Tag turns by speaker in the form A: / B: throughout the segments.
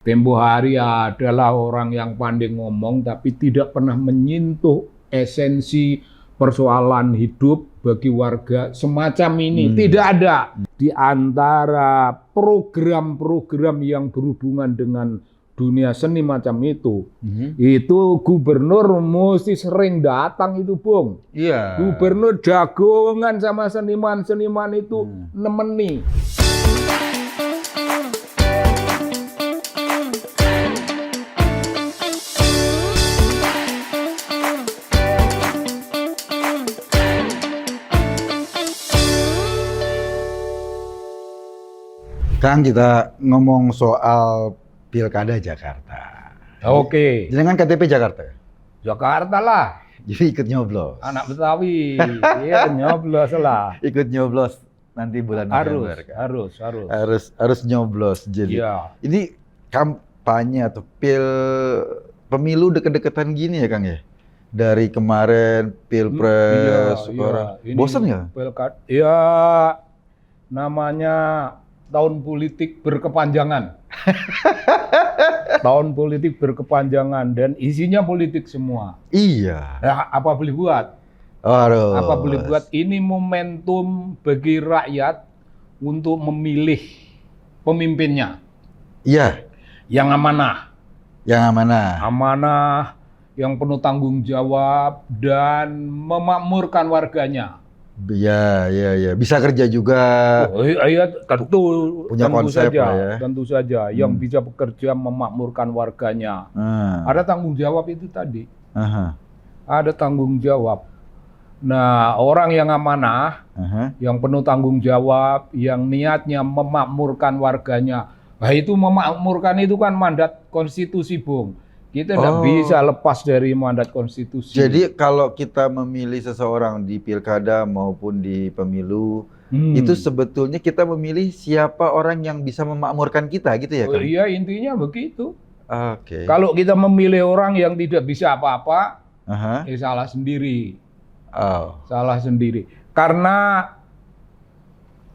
A: Tempo hari adalah orang yang pandai ngomong tapi tidak pernah menyentuh esensi persoalan hidup bagi warga semacam ini. Tidak ada di antara program-program yang berhubungan dengan dunia seni macam itu. Itu gubernur mesti sering datang itu, Bung.
B: Iya.
A: Gubernur jagongan sama seniman-seniman itu nemeni.
B: Kang, kita ngomong soal Pilkada Jakarta.
A: Oke.
B: Jangan KTP Jakarta.
A: Jakarta lah.
B: Jadi ikut nyoblos.
A: Anak Betawi. Iya, nyoblos lah.
B: Ikut nyoblos nanti bulan November. Harus nyoblos. Jadi ini kampanye atau pemilu deket-deketan gini ya, Kang ya? Dari kemarin Pilpres, bosan ya?
A: Iya, namanya tahun politik berkepanjangan. Tahun politik berkepanjangan dan isinya politik semua.
B: Iya.
A: Nah, apa boleh buat?
B: Aduh.
A: Apa boleh buat? Ini momentum bagi rakyat untuk memilih pemimpinnya.
B: Iya.
A: Yang amanah.
B: Yang amanah.
A: Amanah, yang penuh tanggung jawab dan memakmurkan warganya.
B: Iya. Bisa kerja juga.
A: Oh, iya, tentu.
B: Punya konsep
A: saja,
B: lah ya.
A: Tentu saja. Yang bisa bekerja memakmurkan warganya. Ada tanggung jawab itu tadi. Ada tanggung jawab. Nah, orang yang amanah, yang penuh tanggung jawab, yang niatnya memakmurkan warganya. Nah, itu memakmurkan itu kan mandat konstitusi, Bung. Kita tidak bisa lepas dari mandat konstitusi.
B: Jadi kalau kita memilih seseorang di pilkada maupun di pemilu, itu sebetulnya kita memilih siapa orang yang bisa memakmurkan kita gitu ya, Kang?
A: Iya, intinya begitu.
B: Oke.
A: Kalau kita memilih orang yang tidak bisa apa-apa, salah sendiri. Salah sendiri. Karena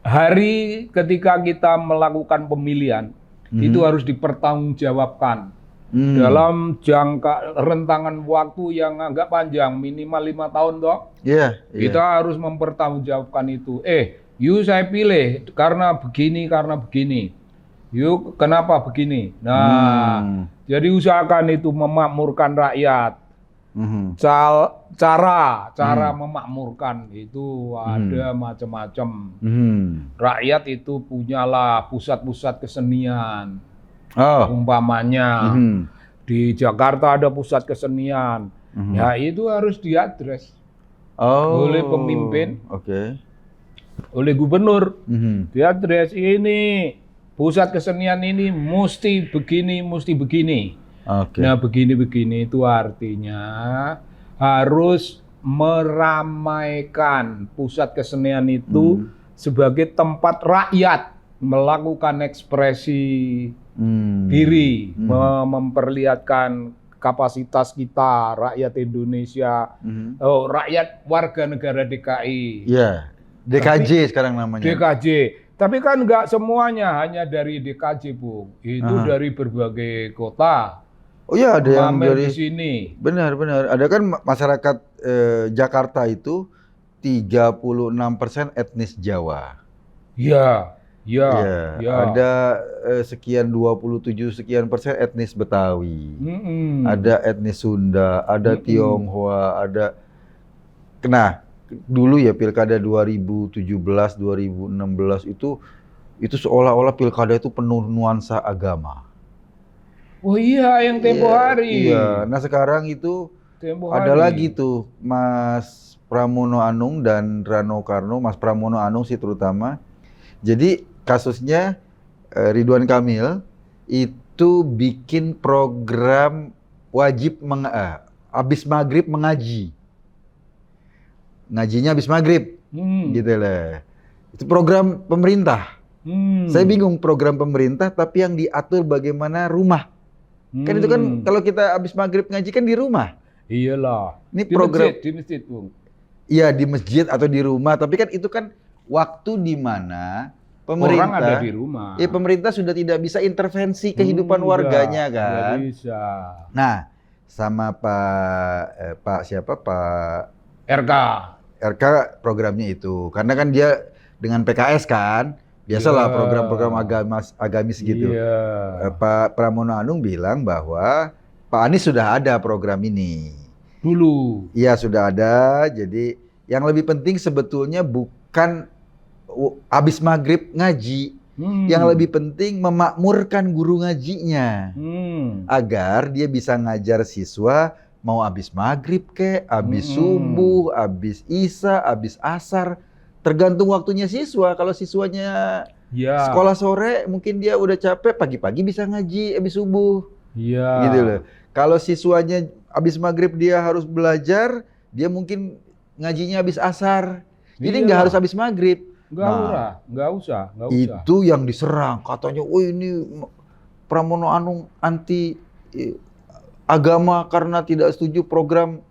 A: hari ketika kita melakukan pemilihan, itu harus dipertanggungjawabkan. Dalam jangka rentangan waktu yang agak panjang, minimal 5 tahun toh. Kita harus mempertanggungjawabkan itu. Saya pilih karena begini. Kenapa begini? Nah, jadi usahakan itu memakmurkan rakyat. Cara memakmurkan itu ada macam-macam. Rakyat itu punyalah pusat-pusat kesenian. Umpamanya di Jakarta ada pusat kesenian, ya itu harus diadres oleh pemimpin, oleh gubernur, diadres ini pusat kesenian ini mesti begini. Nah begini itu artinya harus meramaikan pusat kesenian itu sebagai tempat rakyat melakukan ekspresi diri, memperlihatkan kapasitas kita, rakyat Indonesia, rakyat warga negara DKI.
B: Iya, DKJ sekarang namanya.
A: DKJ. Tapi kan nggak semuanya hanya dari DKJ, Bung. Itu dari berbagai kota.
B: Oh iya, ada yang dari
A: sini.
B: Benar. Ada kan masyarakat Jakarta itu 36% etnis Jawa.
A: Iya.
B: Ada sekian 27% etnis Betawi, ada etnis Sunda, ada Tionghoa, ada. Nah, dulu ya pilkada 2017, 2016 itu seolah-olah pilkada itu penuh nuansa agama.
A: Oh iya, yang tempo hari.
B: Iya. Nah sekarang itu ada lagi tuh Mas Pramono Anung dan Rano Karno, Mas Pramono Anung sih terutama. Jadi kasusnya Ridwan Kamil itu bikin program wajib habis maghrib mengaji. Ngajinya habis maghrib, gitu lah. Itu program pemerintah. Saya bingung program pemerintah tapi yang diatur bagaimana rumah. Kan itu kan kalau kita habis maghrib ngaji kan di rumah.
A: Iyalah.
B: Ini program
A: di masjid, Bung.
B: Iya, di masjid atau di rumah, tapi kan itu kan waktu di mana pemerintah,
A: orang ada di rumah.
B: Ya pemerintah sudah tidak bisa intervensi kehidupan warganya kan.
A: Nggak bisa.
B: Nah, sama Pak
A: RK.
B: RK programnya itu, karena kan dia dengan PKS kan, biasalah program-program agamis gitu. Pak Pramono Anung bilang bahwa Pak Anies sudah ada program ini.
A: Dulu.
B: Iya sudah ada, jadi yang lebih penting sebetulnya bukan habis maghrib ngaji. Yang lebih penting memakmurkan guru ngajinya. Agar dia bisa ngajar siswa mau habis maghrib habis subuh, habis isya, habis asar. Tergantung waktunya siswa. Kalau siswanya sekolah sore mungkin dia udah capek, pagi-pagi bisa ngaji habis subuh. Gitu loh. Kalau siswanya habis maghrib dia harus belajar, dia mungkin ngajinya habis asar. Jadi nggak harus habis maghrib.
A: Nggak usah.
B: Itu yang diserang, katanya, oh ini Pramono Anung anti agama karena tidak setuju program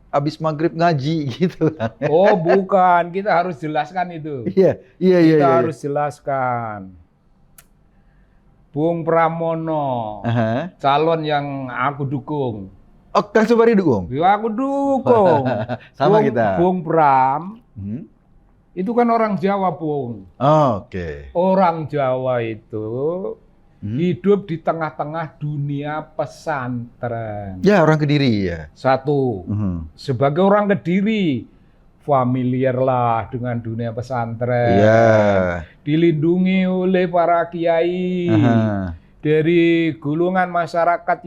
B: habis maghrib ngaji gitu.
A: Oh bukan, kita harus jelaskan itu.
B: Iya.
A: Kita harus jelaskan. Bung Pramono, calon yang aku dukung.
B: Oh, Kang Sobari dukung?
A: Ya aku dukung.
B: Sama kita.
A: Bung Pram. Itu kan orang Jawa, Bung.
B: Oke.
A: Orang Jawa itu hidup di tengah-tengah dunia pesantren.
B: Ya, orang Kediri ya.
A: Satu, sebagai orang Kediri, familiar lah dengan dunia pesantren. Dilindungi oleh para kiai dari golongan masyarakat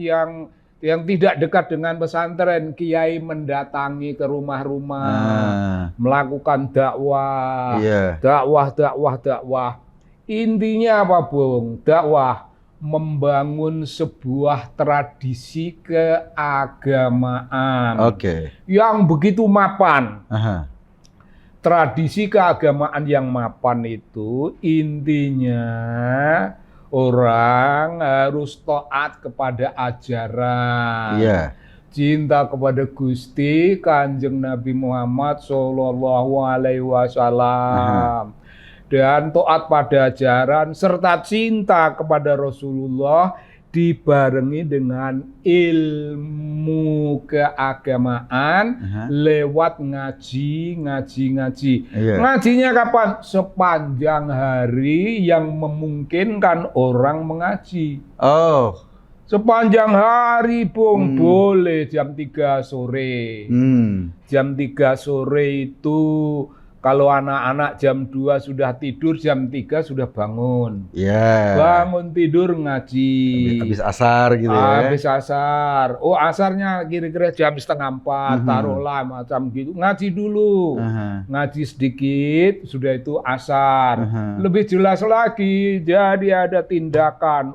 A: yang tidak dekat dengan pesantren. Kiai mendatangi ke rumah-rumah, melakukan dakwah, dakwah. Intinya apa, Bung? Dakwah membangun sebuah tradisi keagamaan yang begitu mapan. Tradisi keagamaan yang mapan itu intinya orang harus taat kepada ajaran, cinta kepada Gusti Kanjeng Nabi Muhammad Sallallahu Alaihi Wasallam, dan taat pada ajaran serta cinta kepada Rasulullah dibarengi dengan ilmu keagamaan lewat ngaji. Ngajinya kapan? Sepanjang hari yang memungkinkan orang mengaji. Sepanjang hari, Bung. Boleh jam 3 sore. Jam 3 sore itu kalau anak-anak jam 2 sudah tidur, jam 3 sudah bangun. Bangun tidur ngaji.
B: Habis asar gitu ya.
A: Habis asar. Oh, asarnya kira-kira jam 3:30, taruhlah macam gitu. Ngaji dulu. Ngaji sedikit, sudah itu asar. Lebih jelas lagi, jadi ada tindakan.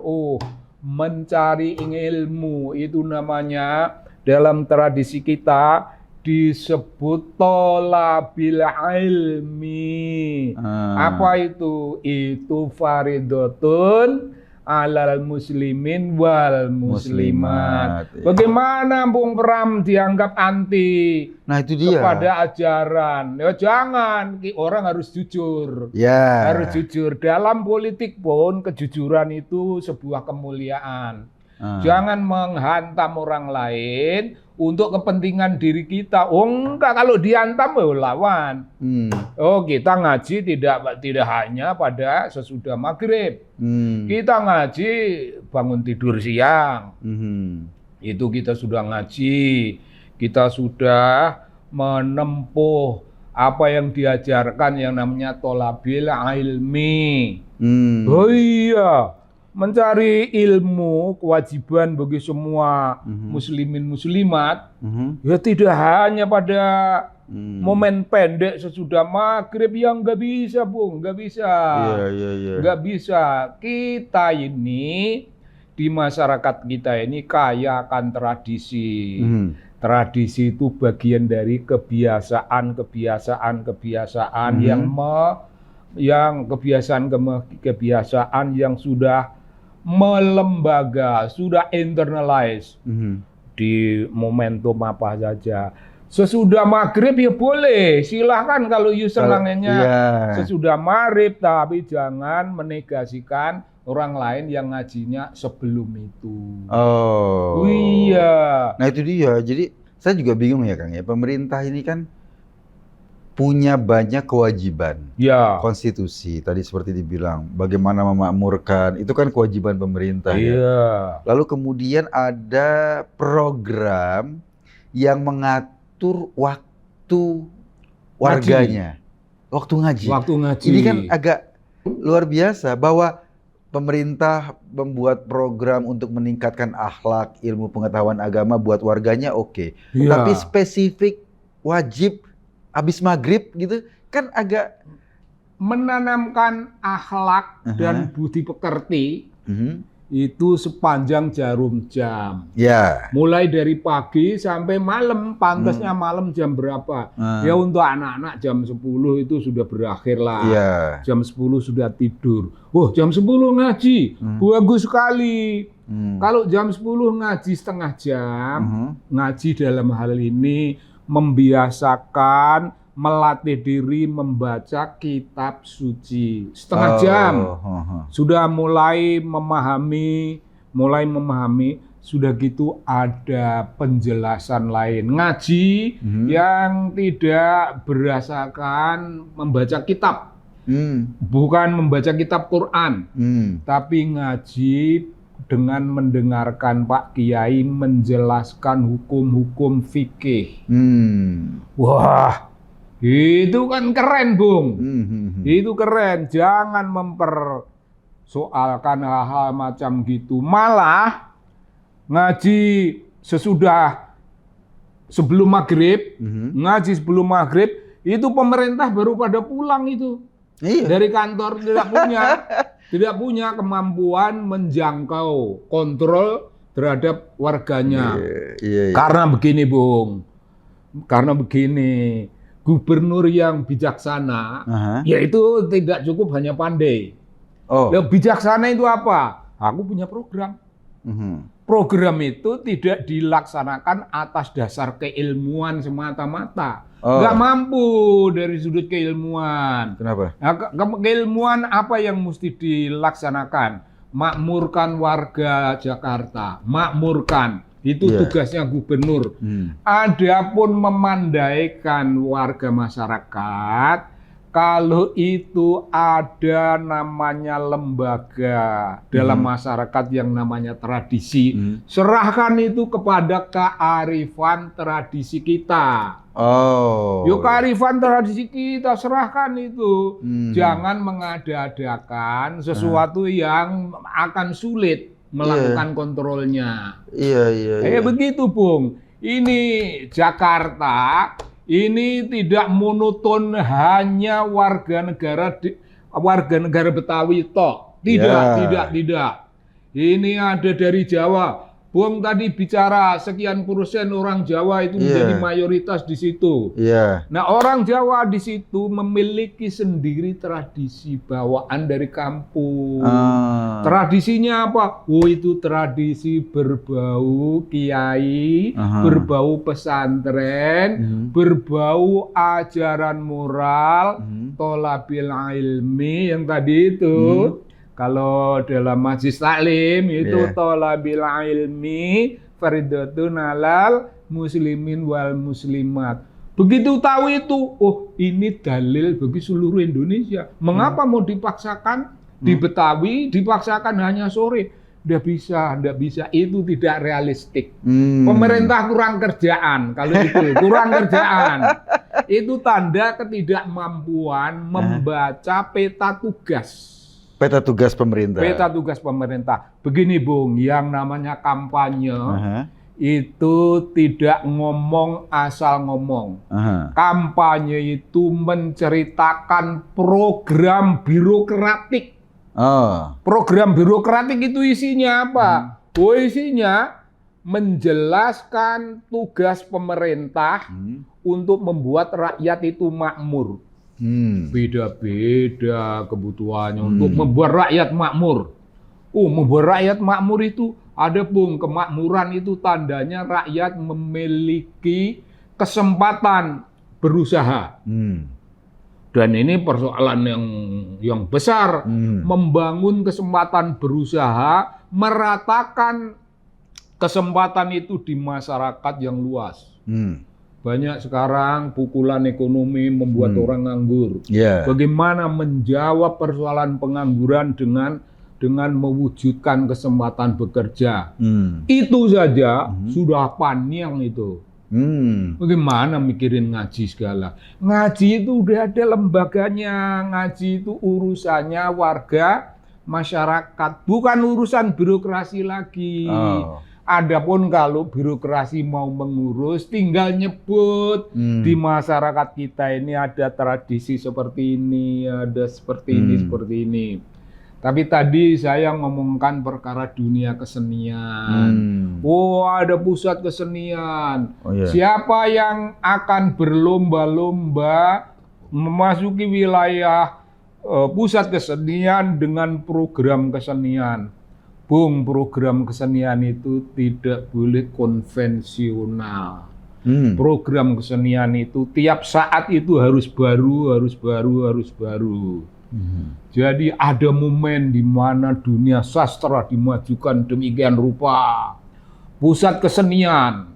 A: Mencari ilmu, itu namanya dalam tradisi kita disebut thalabil ilmi. Apa itu? Itu faridotun alal muslimin wal muslimat. Bagaimana Bung Pram dianggap anti kepada ajaran? Ya jangan, orang harus jujur. Harus jujur. Dalam politik pun kejujuran itu sebuah kemuliaan. Jangan menghantam orang lain untuk kepentingan diri kita. Enggak, kalau dihantam lawan. Kita ngaji tidak hanya pada sesudah maghrib. Kita ngaji bangun tidur siang. Itu kita sudah ngaji. Kita sudah menempuh apa yang diajarkan yang namanya thalabil ilmi. Oh iya. Mencari ilmu kewajiban bagi semua muslimin muslimat. Ya tidak hanya pada momen pendek sesudah maghrib yang nggak bisa, Bung, nggak bisa. Nggak bisa. Kita ini di masyarakat kita ini kaya akan tradisi. Tradisi itu bagian dari kebiasaan yang kebiasaan yang sudah melembaga, sudah internalize di momentum apa saja. Sesudah maghrib ya boleh, silahkan kalau you senangnya sesudah maghrib, tapi jangan menegasikan orang lain yang ngajinya sebelum itu.
B: Oh.
A: Iya.
B: Nah itu dia, jadi saya juga bingung ya Kang ya, pemerintah ini kan punya banyak kewajiban.
A: Ya.
B: Konstitusi, tadi seperti dibilang, bagaimana memakmurkan, itu kan kewajiban pemerintah ya. Lalu kemudian ada program yang mengatur waktu warganya. Waktu ngaji. Ini kan agak luar biasa bahwa pemerintah membuat program untuk meningkatkan akhlak, ilmu pengetahuan agama buat warganya oke. Tapi spesifik wajib habis maghrib gitu kan agak
A: menanamkan akhlak dan budi pekerti itu sepanjang jarum jam. Mulai dari pagi sampai malam, pantasnya malam jam berapa? Ya untuk anak-anak jam 10 itu sudah berakhir lah. Jam 10 sudah tidur. Oh, jam 10 ngaji. Bagus sekali. Kalau jam 10 ngaji setengah jam, ngaji dalam hal ini membiasakan melatih diri membaca kitab suci setengah jam. Sudah mulai memahami, sudah gitu ada penjelasan lain. Ngaji yang tidak berdasarkan membaca kitab. Bukan membaca kitab Quran, tapi ngaji dengan mendengarkan Pak Kiai menjelaskan hukum-hukum fikih. Wah, itu kan keren, Bung. Itu keren. Jangan mempersoalkan hal-hal macam gitu. Malah ngaji sebelum maghrib, ngaji sebelum maghrib, itu pemerintah baru pada pulang itu. Dari kantor tidak punya kemampuan menjangkau kontrol terhadap warganya. Karena begini, Bung. Karena begini, gubernur yang bijaksana, yaitu tidak cukup hanya pandai. Bijaksana itu apa? Aku punya program. Program itu tidak dilaksanakan atas dasar keilmuan semata-mata. Nggak mampu dari sudut keilmuan.
B: Kenapa?
A: Nah, keilmuan apa yang mesti dilaksanakan? Makmurkan warga Jakarta. Makmurkan. Itu tugasnya gubernur. Adapun memandaikan warga masyarakat, kalau itu ada namanya lembaga dalam masyarakat yang namanya tradisi, serahkan itu kepada kearifan tradisi kita. Yuk kearifan tradisi kita serahkan itu. Jangan mengada-adakan sesuatu yang akan sulit melakukan kontrolnya. Begitu, Bung. Ini Jakarta. Ini tidak monoton hanya warga negara Betawi toh. Tidak. Ini ada dari Jawa. Bung tadi bicara sekian persen orang Jawa itu menjadi mayoritas di situ. Nah, orang Jawa di situ memiliki sendiri tradisi bawaan dari kampung. Tradisinya apa? Oh, itu tradisi berbau kiai, berbau pesantren, berbau ajaran moral, tholabil ilmi yang tadi itu. Kalau dalam majlis taklim itu tholabil ilmi fardhatun 'alal muslimin wal muslimat. Begitu tahu itu, oh ini dalil bagi seluruh Indonesia. Mengapa mau dipaksakan di Betawi, dipaksakan hanya sore? Nggak bisa. Itu tidak realistik. Pemerintah kurang kerjaan. Kalau itu kurang kerjaan. Itu tanda ketidakmampuan membaca peta tugas.
B: Peta tugas pemerintah.
A: Peta tugas pemerintah. Begini, Bung, yang namanya kampanye itu tidak ngomong asal ngomong. Kampanye itu menceritakan program birokratik. Program birokratik itu isinya apa? Isinya menjelaskan tugas pemerintah untuk membuat rakyat itu makmur. Beda-beda kebutuhannya untuk membuat rakyat makmur. Membuat rakyat makmur itu ada, Bung, kemakmuran itu tandanya rakyat memiliki kesempatan berusaha. Dan ini persoalan yang besar, membangun kesempatan berusaha, meratakan kesempatan itu di masyarakat yang luas. Banyak sekarang pukulan ekonomi membuat orang nganggur. Bagaimana menjawab persoalan pengangguran dengan mewujudkan kesempatan bekerja. Itu saja sudah panjang itu. Bagaimana mikirin ngaji segala? Ngaji itu udah ada lembaganya. Ngaji itu urusannya warga masyarakat, bukan urusan birokrasi lagi. Adapun kalau birokrasi mau mengurus, tinggal nyebut di masyarakat kita ini ada tradisi seperti ini, ada seperti ini, seperti ini. Tapi tadi saya ngomongkan perkara dunia kesenian. Oh, ada pusat kesenian. Siapa yang akan berlomba-lomba memasuki wilayah pusat kesenian dengan program kesenian? Bung, program kesenian itu tidak boleh konvensional. Program kesenian itu tiap saat itu harus baru, harus baru, harus baru. Jadi ada momen di mana dunia sastra dimajukan demikian rupa. Pusat kesenian.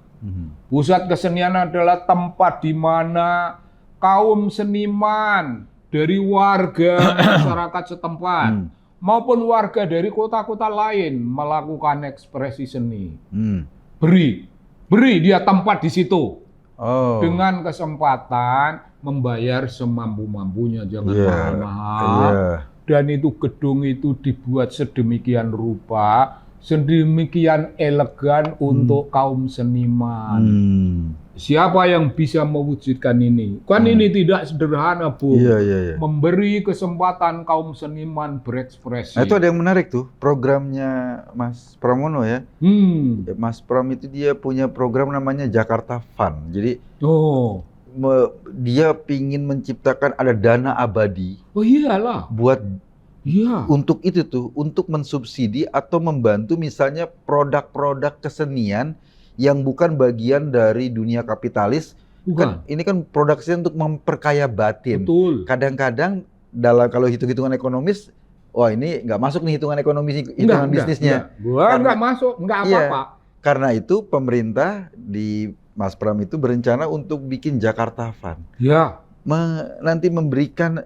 A: Pusat kesenian adalah tempat di mana kaum seniman dari warga masyarakat setempat maupun warga dari kota-kota lain melakukan ekspresi seni. Beri dia tempat di situ. Dengan kesempatan membayar semampu-mampunya, jangan mahal-mahal. Dan itu gedung itu dibuat sedemikian rupa, sedemikian elegan untuk kaum seniman. Siapa yang bisa mewujudkan ini? Kan ini tidak sederhana, Bu. Memberi kesempatan kaum seniman berekspresi.
B: Nah, itu ada yang menarik tuh, programnya Mas Pramono ya. Mas Pram itu dia punya program namanya Jakarta Fund. Jadi dia pingin menciptakan ada dana abadi.
A: Oh iyalah.
B: Buat untuk itu tuh, untuk mensubsidi atau membantu misalnya produk-produk kesenian yang bukan bagian dari dunia kapitalis. Kan ini kan produk kesenian untuk memperkaya batin.
A: Betul.
B: Kadang-kadang kalau hitung-hitungan ekonomis, ini nggak masuk nih hitungan ekonomis, bisnisnya.
A: Nggak masuk, nggak apa-apa.
B: Karena itu pemerintah di Mas Pram itu berencana untuk bikin Jakarta Fund. Nanti memberikan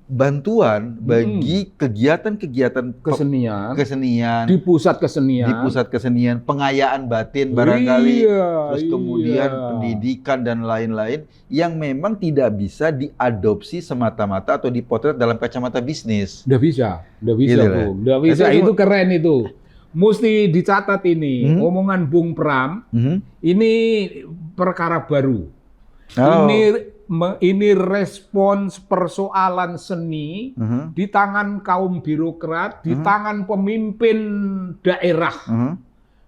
B: bantuan bagi kegiatan-kegiatan kesenian
A: di pusat kesenian,
B: pengayaan batin barangkali, terus kemudian pendidikan dan lain-lain yang memang tidak bisa diadopsi semata-mata atau dipotret dalam kacamata bisnis.
A: Nggak bisa, Bu. Nggak bisa. Itu keren itu. Mesti dicatat ini, omongan Bung Pram, ini perkara baru. Ini respons persoalan seni di tangan kaum birokrat, di tangan pemimpin daerah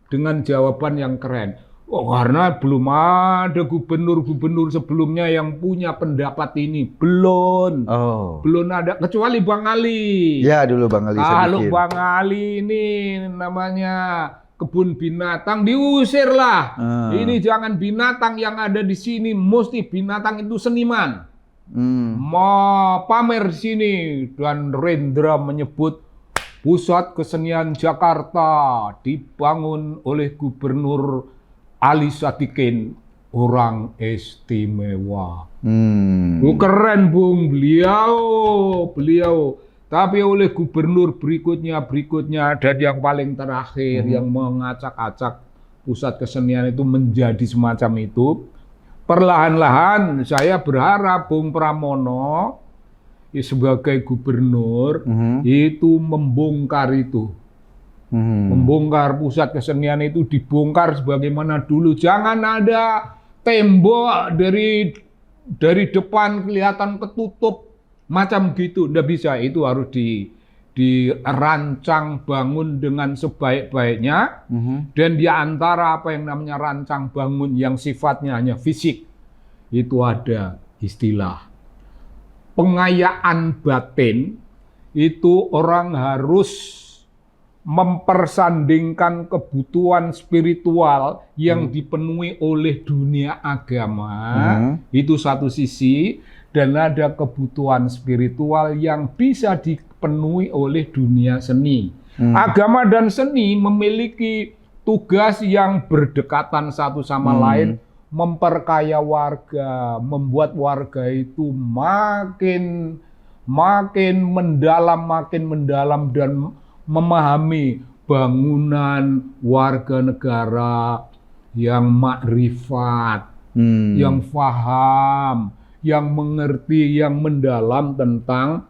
A: dengan jawaban yang keren. Karena belum ada gubernur-gubernur sebelumnya yang punya pendapat ini. Belum ada, kecuali Bang Ali.
B: Ya, dulu Bang Ali.
A: Kalau Bang Ali ini namanya kebun binatang, diusir lah. Ini jangan binatang yang ada di sini, mesti binatang itu seniman. Mau pamer di sini. Dan Rendra menyebut pusat kesenian Jakarta dibangun oleh Gubernur Ali Sadikin, orang istimewa. Keren, Bung, beliau. Tapi oleh gubernur berikutnya dan yang paling terakhir yang mengacak-acak pusat kesenian itu menjadi semacam itu. Perlahan-lahan saya berharap Bung Pramono sebagai gubernur itu membongkar itu. Membongkar pusat kesenian itu, dibongkar sebagaimana dulu. Jangan ada tembok dari depan kelihatan ketutup macam gitu. Nggak bisa, itu harus dirancang bangun dengan sebaik-baiknya. Dan di antara apa yang namanya rancang bangun yang sifatnya hanya fisik, itu ada istilah pengayaan batin. Itu orang harus mempersandingkan kebutuhan spiritual yang dipenuhi oleh dunia agama, itu satu sisi, dan ada kebutuhan spiritual yang bisa dipenuhi oleh dunia seni. Agama dan seni memiliki tugas yang berdekatan satu sama lain, memperkaya warga, membuat warga itu makin mendalam dan memahami bangunan warga negara yang makrifat, yang faham, yang mengerti, yang mendalam tentang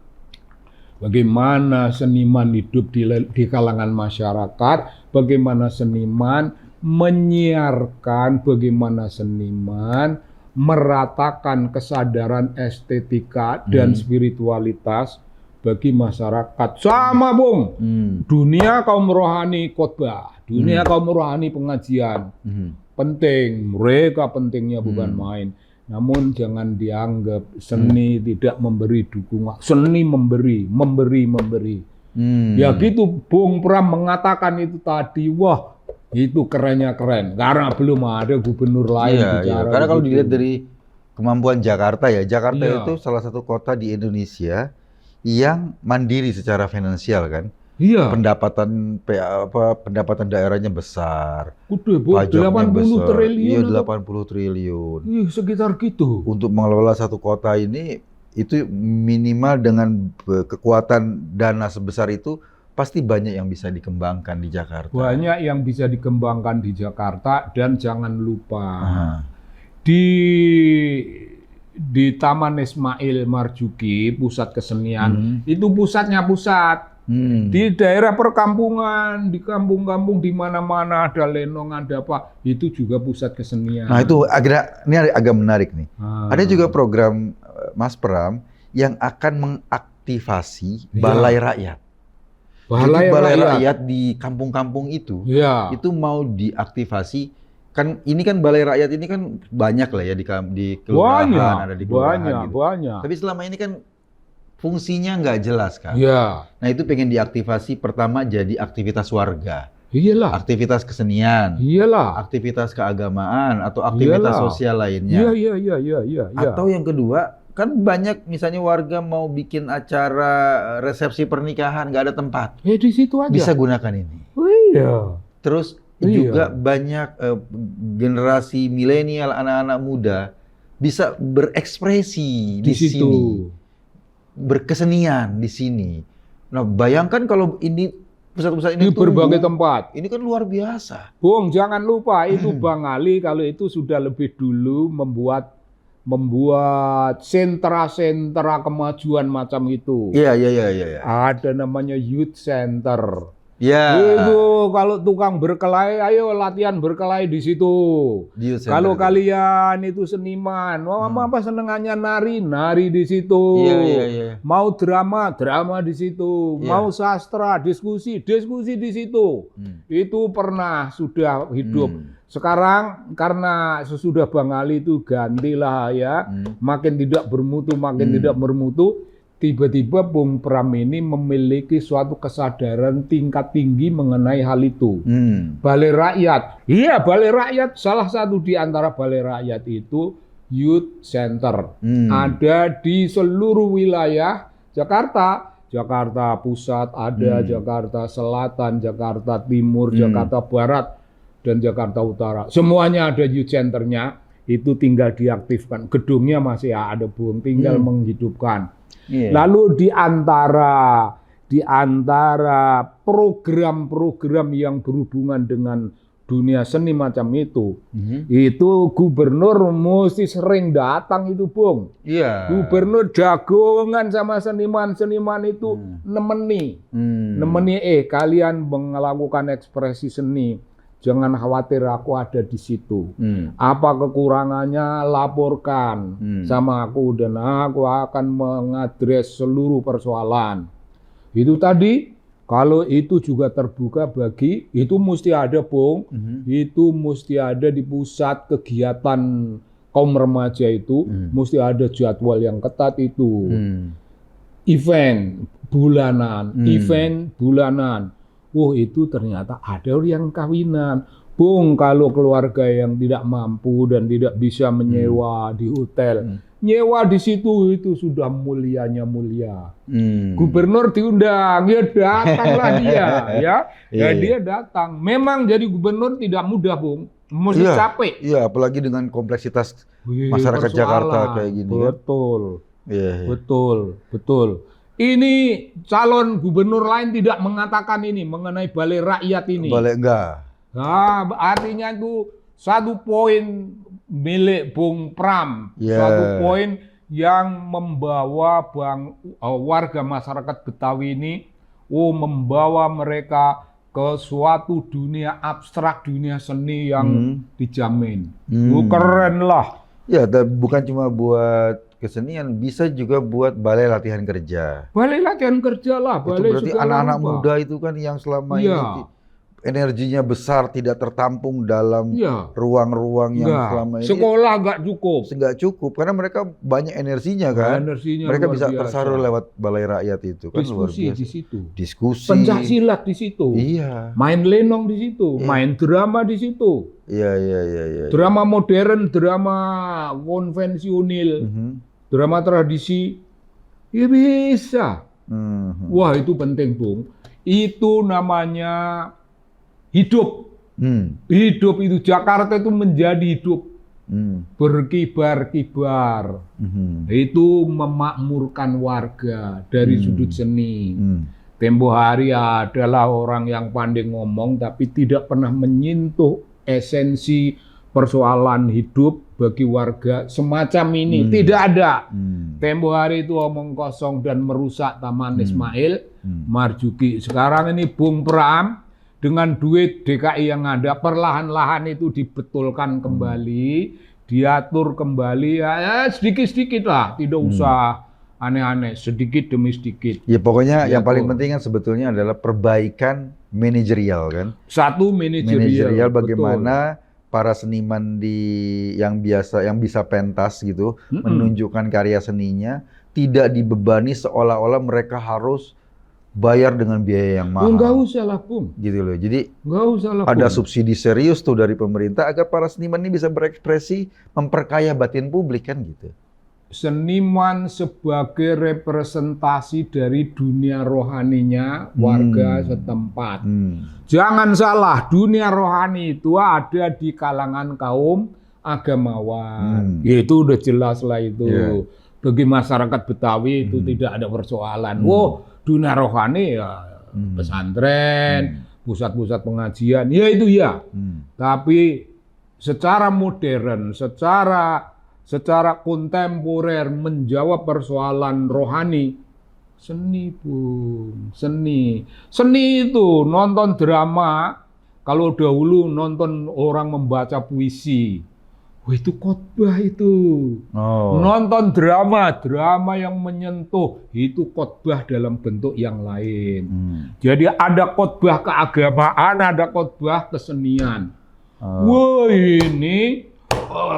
A: bagaimana seniman hidup di kalangan masyarakat, bagaimana seniman menyiarkan, bagaimana seniman meratakan kesadaran estetika dan spiritualitas bagi masyarakat. Sama Bung, dunia kaum rohani khotbah, dunia kaum rohani pengajian, penting, mereka pentingnya bukan main. Namun jangan dianggap seni tidak memberi dukungan, seni memberi. Ya gitu, Bung Pram mengatakan itu tadi, wah itu kerennya keren, karena belum ada gubernur lain bicara.
B: Karena kalau dilihat dari kemampuan Jakarta ya, Jakarta itu salah satu kota di Indonesia yang mandiri secara finansial kan. Pendapatan daerahnya besar.
A: Udah, 80 triliun.
B: Iya, 80 triliun.
A: Iya, sekitar gitu.
B: Untuk mengelola satu kota ini, itu minimal dengan kekuatan dana sebesar itu, pasti banyak yang bisa dikembangkan di Jakarta.
A: Banyak yang bisa dikembangkan di Jakarta, dan jangan lupa di Taman Ismail Marzuki, pusat kesenian, itu pusatnya di daerah perkampungan, di kampung-kampung, di mana-mana ada lenong, ada apa, itu juga pusat kesenian.
B: Nah itu ini agak menarik nih. Ada juga program Mas Pram yang akan mengaktifasi balai rakyat. Balai rakyat di kampung-kampung itu mau diaktifasi. Kan ini kan balai rakyat ini kan banyak lah ya di kelurahan, ada di kelurahan gitu.
A: Banyak.
B: Tapi selama ini kan fungsinya nggak jelas kan.
A: Nah
B: itu pengen diaktifasi, pertama jadi aktivitas warga.
A: Iyalah.
B: Aktivitas kesenian.
A: Iyalah.
B: Aktivitas keagamaan atau aktivitas sosial lainnya.
A: Iya.
B: Atau yang kedua, kan banyak misalnya warga mau bikin acara resepsi pernikahan nggak ada tempat.
A: Ya di situ aja.
B: Bisa gunakan ini.
A: Iya.
B: Terus juga banyak generasi milenial, anak-anak muda bisa berekspresi di
A: situ.
B: Sini. Berkesenian di sini. Nah, bayangkan kalau ini pusat-pusat ini
A: di berbagai tempat.
B: Ini kan luar biasa.
A: Bung, jangan lupa itu Bang Ali kalau itu sudah lebih dulu membuat sentra-sentra kemajuan macam itu.
B: Iya.
A: Ada namanya youth center.
B: Ya.
A: Itu kalau tukang berkelahi, ayo latihan berkelahi di situ. Kalau kalian itu seniman, apa senengannya nari di situ.
B: Iya.
A: Mau drama di situ. Mau sastra, diskusi di situ. Itu pernah sudah hidup. Sekarang karena sesudah Bang Ali itu gantilah ya, makin tidak bermutu. Tiba-tiba Bung Pram ini memiliki suatu kesadaran tingkat tinggi mengenai hal itu. Balai rakyat. Iya, balai rakyat. Salah satu di antara balai rakyat itu Youth Center. Ada di seluruh wilayah Jakarta. Jakarta Pusat ada, Jakarta Selatan, Jakarta Timur, Jakarta Barat, dan Jakarta Utara. Semuanya ada youth centernya. Itu tinggal diaktifkan. Gedungnya masih ada, Bung. Tinggal menghidupkan. Lalu di antara program-program yang berhubungan dengan dunia seni macam itu gubernur mesti sering datang itu, Bung. Gubernur jagongan sama seniman itu nemeni, kalian melakukan ekspresi seni. Jangan khawatir, aku ada di situ. Apa kekurangannya laporkan sama aku dan aku akan mengadres seluruh persoalan. Itu tadi, kalau itu juga terbuka bagi, itu mesti ada, Bung. Itu mesti ada di pusat kegiatan kaum remaja itu, mesti ada jadwal yang ketat itu. Event bulanan. itu ternyata ada yang kawinan. Bung, kalau keluarga yang tidak mampu dan tidak bisa menyewa di hotel, nyewa di situ itu sudah mulianya mulia. Gubernur diundang, ya datanglah dia, ya. Dia datang. Memang jadi gubernur tidak mudah, Bung. Mesti capek.
B: Iya, apalagi dengan kompleksitas masyarakat Jakarta kayak gini.
A: Betul. Betul. Ini calon gubernur lain tidak mengatakan ini mengenai balai rakyat ini.
B: Balai enggak.
A: Nah, artinya itu satu poin milik Bung Pram, satu poin yang membawa warga masyarakat Betawi ini, membawa mereka ke suatu dunia abstrak, dunia seni yang dijamin. Keren lah.
B: Ya, dan bukan cuma buat kesenian, bisa juga buat balai latihan kerja.
A: Balai latihan kerja lah.
B: Itu berarti anak-anak muda itu kan yang selama ini energinya besar, tidak tertampung dalam ruang-ruang yang selama ini.
A: Sekolah nggak
B: cukup, karena mereka banyak energinya kan. Mereka bisa tersalur lewat balai rakyat itu kan.
A: Diskusi di situ.
B: Diskusi.
A: Pencaksilat di situ.
B: Iya.
A: Main lenong di situ. Main drama di situ.
B: Iya.
A: Drama modern, drama konvensional, drama tradisi, ya bisa. Wah, itu penting, Bung. Itu namanya hidup. Hidup itu, Jakarta itu menjadi hidup. Berkibar-kibar. Itu memakmurkan warga dari sudut seni. Tempo hari adalah orang yang pandai ngomong tapi tidak pernah menyentuh esensi persoalan hidup bagi warga semacam ini. Tidak ada. Tempo hari itu omong kosong dan merusak Taman Ismail Marzuki. Sekarang ini Bung Pram dengan duit DKI yang ada, perlahan-lahan itu dibetulkan kembali, diatur kembali, ya sedikit-sedikit lah, tidak usah aneh-aneh, sedikit demi sedikit.
B: Ya pokoknya yang paling penting kan sebetulnya adalah perbaikan manajerial kan.
A: Satu manajerial
B: bagaimana para seniman yang bisa pentas gitu, menunjukkan karya seninya, tidak dibebani seolah-olah mereka harus bayar dengan biaya yang mahal.
A: Enggak usah lah, Bung.
B: Gitu loh. Jadi
A: enggak usah lah,
B: ada subsidi serius tuh dari pemerintah agar para seniman ini bisa berekspresi, memperkaya batin publik kan gitu.
A: Seniman sebagai representasi dari dunia rohaninya warga setempat. Jangan salah, dunia rohani itu ada di kalangan kaum agamawan. Itu udah jelas lah itu. Bagi masyarakat Betawi itu tidak ada persoalan. Dunia rohani ya pesantren, pusat-pusat pengajian, ya itu ya. Tapi secara modern, secara kontemporer menjawab persoalan rohani, seni, Bung, seni. Seni itu nonton drama, kalau dahulu nonton orang membaca puisi. Itu khotbah itu. Nonton drama yang menyentuh, itu khotbah dalam bentuk yang lain. Jadi ada khotbah keagamaan, ada khotbah kesenian. Ini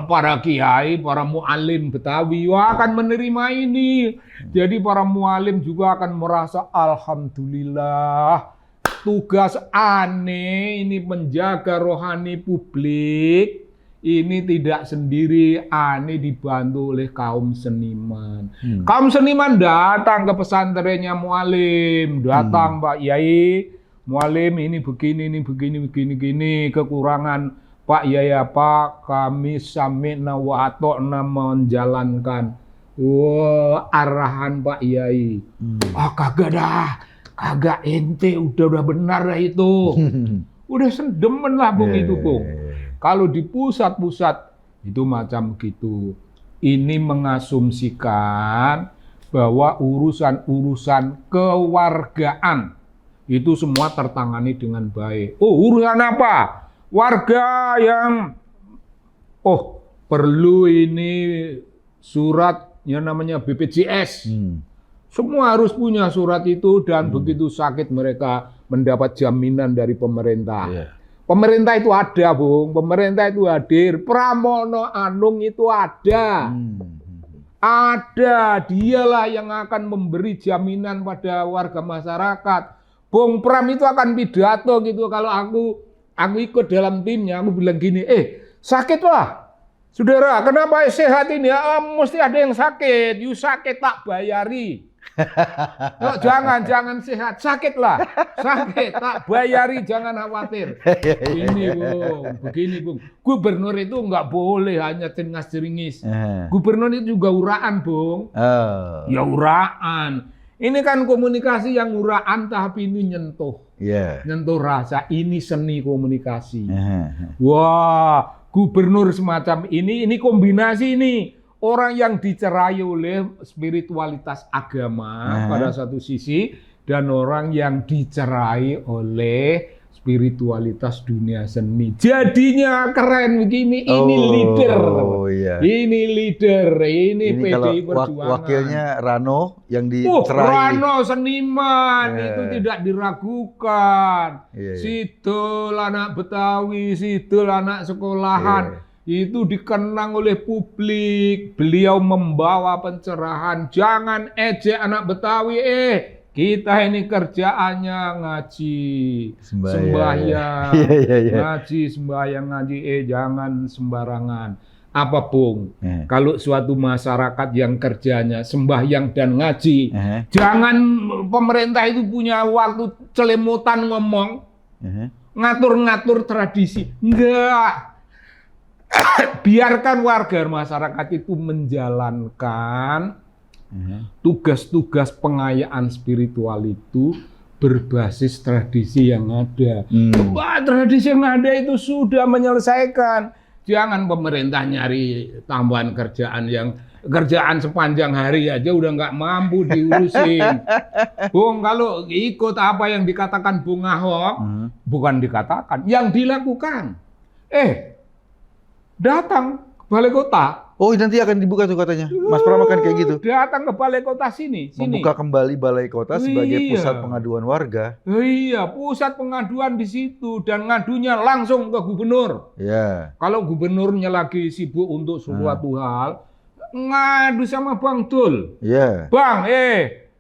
A: para kiai, para mu'alim Betawi akan menerima ini. Jadi para mu'alim juga akan merasa alhamdulillah, tugas aneh ini menjaga rohani publik. Ini tidak sendiri, Ani dibantu oleh kaum seniman. Kaum seniman datang ke pesantrennya mualim, datang Pak Yai, mualim ini begini, kekurangan Pak Yai apa? Kami sami'na wa ata'na menjalankan arahan Pak Yai. Kagak ente, udah benar lah itu. Udah sendemen lah Bung itu, Bung. Kalau di pusat-pusat itu macam gitu. Ini mengasumsikan bahwa urusan-urusan kewargaan itu semua tertangani dengan baik. Urusan apa? Warga yang perlu ini surat yang namanya BPJS. Semua harus punya surat itu dan begitu sakit mereka mendapat jaminan dari pemerintah. Pemerintah itu ada, Bung. Pemerintah itu hadir. Pramono Anung itu ada. Ada. Dialah yang akan memberi jaminan pada warga masyarakat Bung Pram itu akan pidato gitu kalau aku ikut dalam timnya, aku bilang gini, sakitlah. Saudara, kenapa sehat ini? Mesti ada yang sakit. You sakit tak bayari. Yo, jangan sehat, sakitlah. Sakit tak bayari, jangan khawatir. Begini Bung. Gubernur itu nggak boleh hanya cengas-ceringis. Gubernur itu juga uraan, Bung. Ya uraan. Ini kan komunikasi yang uraan tapi ini nyentuh. Nyentuh rasa, ini seni komunikasi. Wah, gubernur semacam ini kombinasi ini. Orang yang dicerai oleh spiritualitas agama pada satu sisi, dan orang yang dicerai oleh spiritualitas dunia seni. Jadinya keren begini, ini leader. Ini leader, ini PDI Perjuangan.
B: Wakilnya Rano yang dicerai.
A: Rano seniman, itu tidak diragukan. Sidul anak Betawi, Sidul anak sekolahan. Itu dikenang oleh publik. Beliau membawa pencerahan. Jangan ejek anak Betawi. Kita ini kerjaannya ngaji, sembahyang, ngaji, sembahyang, ngaji. Jangan sembarangan. Apa Bung? Kalau suatu masyarakat yang kerjanya sembahyang dan ngaji, jangan pemerintah itu punya waktu celemotan ngomong, ngatur-ngatur tradisi. Enggak. Biarkan warga masyarakat itu menjalankan tugas-tugas pengayaan spiritual itu berbasis tradisi yang ada. Tradisi yang ada itu sudah menyelesaikan. Jangan pemerintah nyari tambahan kerjaan sepanjang hari aja udah nggak mampu diurusin. Bung, kalau ikut apa yang dikatakan Bung Ahok, bukan dikatakan, yang dilakukan. Datang ke balai kota.
B: Oh, nanti akan dibuka tuh katanya. Mas Pram akan kayak gitu.
A: Datang ke balai kota sini.
B: Membuka kembali balai kota sebagai pusat pengaduan warga.
A: Iya, pusat pengaduan di situ dan ngadunya langsung ke gubernur. Kalau gubernurnya lagi sibuk untuk suatu hal, ngadu sama Bang Dul. Bang,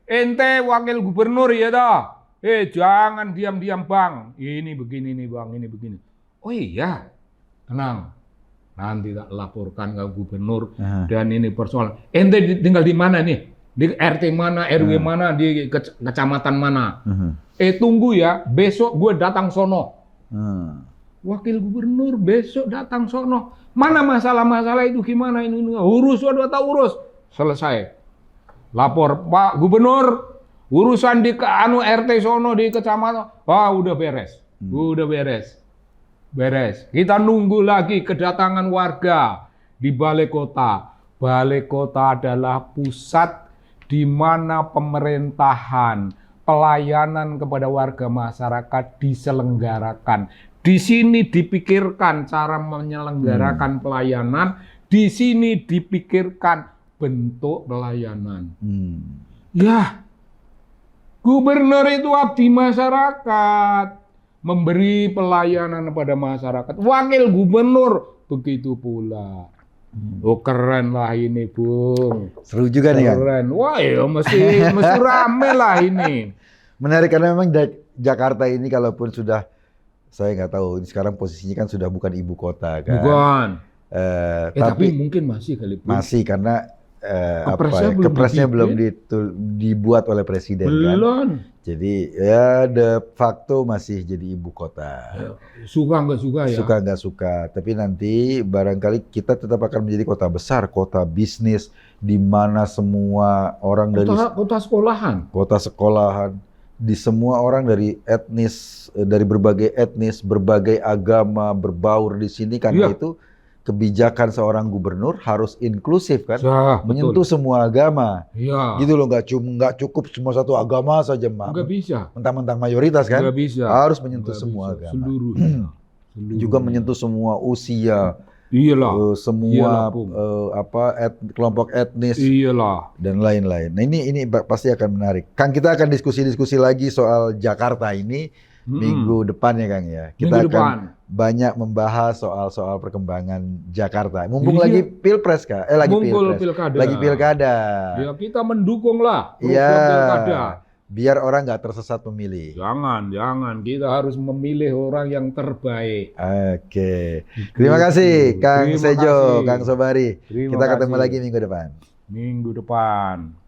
A: ente wakil gubernur ya dah. Jangan diam-diam Bang. Ini begini nih Bang, ini begini. Oh iya, tenang. Nanti tak laporkan ke gubernur dan ini persoalan. Ente tinggal di mana nih? Di RT mana, RW mana, di kecamatan mana? Tunggu ya, besok gue datang sono. Wakil gubernur besok datang sono. Mana masalah-masalah itu gimana ini? Urus, urus. Selesai. Lapor, Pak Gubernur, urusan di RT sono di kecamatan. Udah beres. Beres. Kita nunggu lagi kedatangan warga di balai kota. Balai kota adalah pusat di mana pemerintahan, pelayanan kepada warga masyarakat diselenggarakan. Di sini dipikirkan cara menyelenggarakan pelayanan, di sini dipikirkan bentuk pelayanan. Ya, gubernur itu abdi masyarakat. Memberi pelayanan kepada masyarakat. Wakil gubernur begitu pula. Keren lah ini, Bung.
B: Seru juga nih kan?
A: Keren. Wah, ya mesti rame lah ini.
B: Menarik karena memang Jakarta ini kalaupun sudah, saya nggak tahu, sekarang posisinya kan sudah bukan ibu kota kan?
A: Bukan.
B: Tapi
A: mungkin masih kali.
B: Masih karena kepresnya belum dibuat oleh presiden kan. Jadi ya de facto masih jadi ibu kota.
A: Suka nggak suka ya?
B: Suka nggak suka. Tapi nanti barangkali kita tetap akan menjadi kota besar, kota bisnis, di mana semua orang
A: kota sekolahan.
B: Kota sekolahan. Di semua orang dari etnis, dari berbagai etnis, berbagai agama berbaur di sini karena itu. Kebijakan seorang gubernur harus inklusif kan, menyentuh semua agama. Gitu loh, nggak cukup cuma satu agama saja,
A: nggak bisa.
B: Mentang-mentang mayoritas kan,
A: nggak bisa.
B: Harus menyentuh semua agama.
A: Seluruhnya.
B: Juga menyentuh semua usia, semua kelompok etnis, dan lain-lain. Nah ini pasti akan menarik. Kang, kita akan diskusi lagi soal Jakarta ini. Minggu depan ya Kang ya. Kita akan banyak membahas soal perkembangan Jakarta. Mumpung lagi Pilpres Kak. Lagi Pilkada.
A: Ya kita mendukung lah program pilkada.
B: biar orang nggak tersesat memilih.
A: Jangan. Kita harus memilih orang yang terbaik.
B: Oke. Terima kasih Kang
A: Terima
B: Sejo,
A: kasih.
B: Kang Sobari.
A: Terima
B: Kita ketemu
A: kasih.
B: lagi minggu depan.
A: Minggu depan.